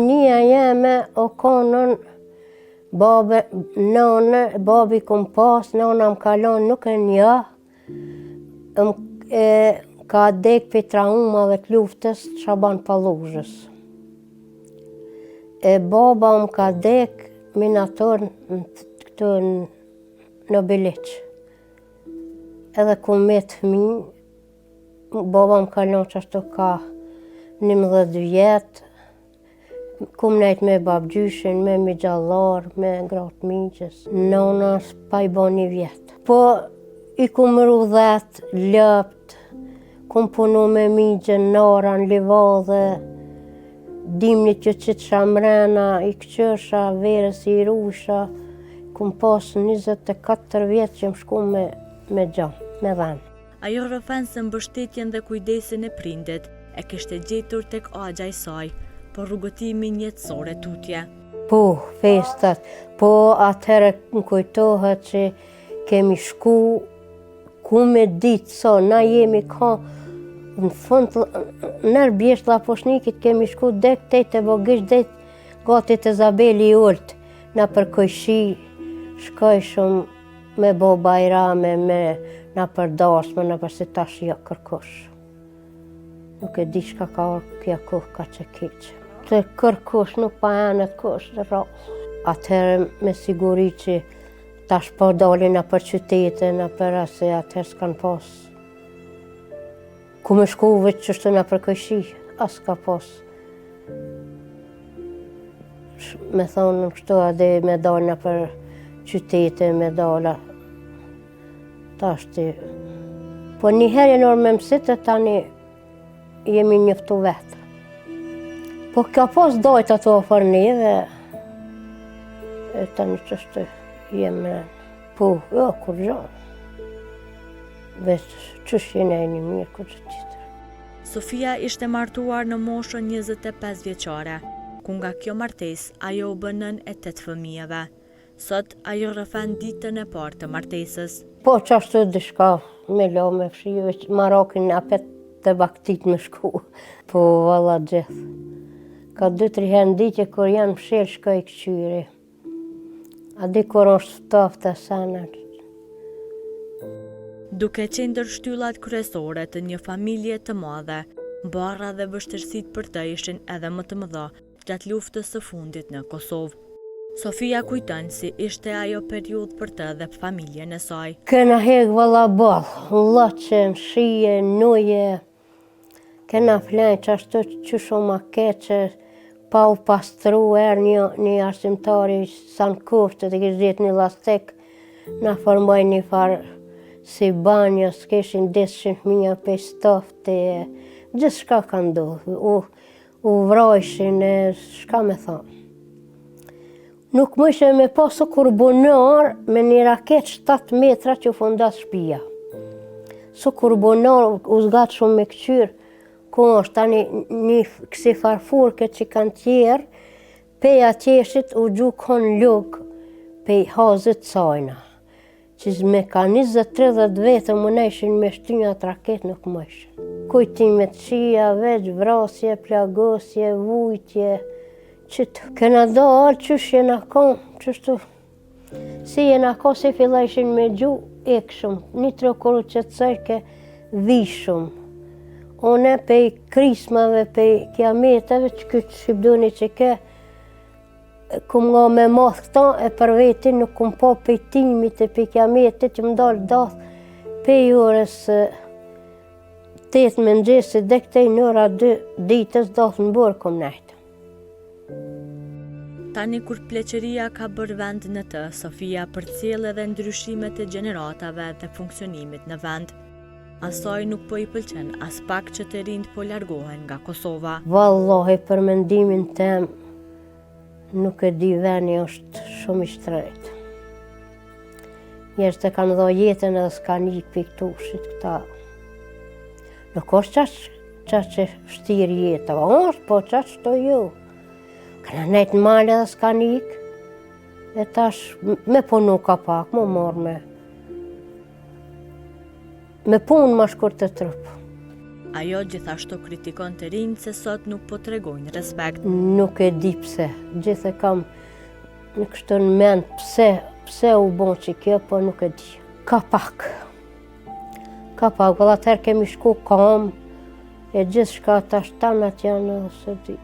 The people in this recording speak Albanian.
Nia jeme o konën, babi kom pas, nana më kalon nuk e nja, ka dek për traumave të luftës Shaban Palluzhës. Baba më ka dek minator këtu në Biliq. Edhe kom me të fëmijë, baba më kalon që ashtu ka 11 vjetë, kom nejt me babgjyshin, me migjallar, me gratë miqës. Nona s'pa i bo 1 vjetë. Po i kom mru 10 lëpt, kom punu me migjën, nara në livadhe, dimni që qitë shamrena, i këqësha, verës i rusha. Kom pas 24 vjetë që më shku me gjamë, me dhenë. Ajo rrëfen se mbështetjen dhe kujdesin e prindit e kishte gjetur tek agja i saj, por rrugëtimin jetësore tutje. Po, festat, po atëherë më kujtohet që kemi shku, ku me ditë so, na jemi ka, në fund, nërë bjesht Laposhnikit kemi shku dek tete bogish, dek gati të Zabeli i Ullt, na për kojshi, shkoj shumë me bo bajrame, na për darsme, na për se tash jo kërkush. Nuk e di shka ka orë kja kohë ka që keqë. Të kërkush nuk pa enet kush dhe rrallë. Atëherë me siguri që tash po dalin na për qytete, na për ase atëherë s'kan pas. Ku me shku veç qështu na për këshi, as ka pas. Me thonë në kështu adhe me dalin na për qytete, me dala. Tash ti. Po njëherë e nërë me mësit e tani jemi njëftu vetë. Po ka pas dojt ato për neve, e tani qështu jemi në. Po, jo, kur gjanë. Veç qësh jene e një mirë, kur që qitër. Sofia ishte martuar në moshën 25 vjeqare, ku nga kjo martes ajo u bënën e 8 fëmijëve. Sot ajo rrëfen ditën e parë të martesës. Po qashtu dishka me lo me fshive, Marokin apet të baktit me shku. Po valla gjithë. Ka 2-3 herë nditje kur janë mshirë shkoj këqyri. A di kur është ftoftë të sanër. Duke qendër shtyllat kryesore të një familje të madhe, barra dhe vështirësitë për të ishin edhe më të mëdha gjatë luftës së fundit në Kosovë. Sofia kujton si ishte ajo periudhë për të dhe familjen e saj. Kena hek valla ballë, llaçe, mshije, nuje. Kena flenë që ashtu që shumë a keqe, pa u pastru një arsimtari san kuftë të kishtë gjithë një lastek, na formoj një farë si banjo, s'keshin 10 fëmija pe stofte, gjithë shka ka ndodhë, u vrojshin, shka me thonë. Nuk më ishe me pasu kur bunar me një raket 7 metra që u fundas shpia. Su kur bunar u zgatë shumë me këqyrë, ku është tani një kësi farfurke që kanë tjerë, pej atjeshit u gjukon lukë pej hazët sajna. Që me ka 20-30 vete më neshin me shtynjat raket nuk më ishin. Kujtimet qia, veç, vrasje, plagosje, vujtje, qëtë. Këna do alë qësh jena kon, qështu. Si jena kon se filla ishin me gju, ekshum. Një trokoru që të sërke vishum. One pej krismave, pej kiametave, që këtë shqipdoni që ke, kum nga me math këta, e për vetin nuk kum po pej timit e pej kiametit që më dalë dath, pej orës 8 mëngjesit, dhe këtej në ora 2 ditës dath në borë kum nejtë. Tani kur pleqëria ka bërë vend në të, Sofia përcjell edhe ndryshimet e gjeneratave dhe funksionimit në vend. Asaj nuk po i pëlqen as pak që të rinjt po largohen nga Kosova. Vallahi për mendimin tem, nuk e di veni është shumë i shtrejt. Njerëz të kanë dho jetën edhe s'kan ik për këtu shit këta. Nuk është qash që shtirë jetë, është po qash të ju. Kanë nejtë në malë edhe s'kan ik, e tash me punu ka pak, më morë me punë ma shkur të trupë. Ajo gjithashtu kritikon të rinjt se sot nuk po tregojnë respekt. Nuk e di pse, gjithë e kam në kështu në mend pse u bon që kjo, po nuk e di. Ka pak, vëlla atëherë kemi shku kam, e gjithë shka tash tanat janë, se di.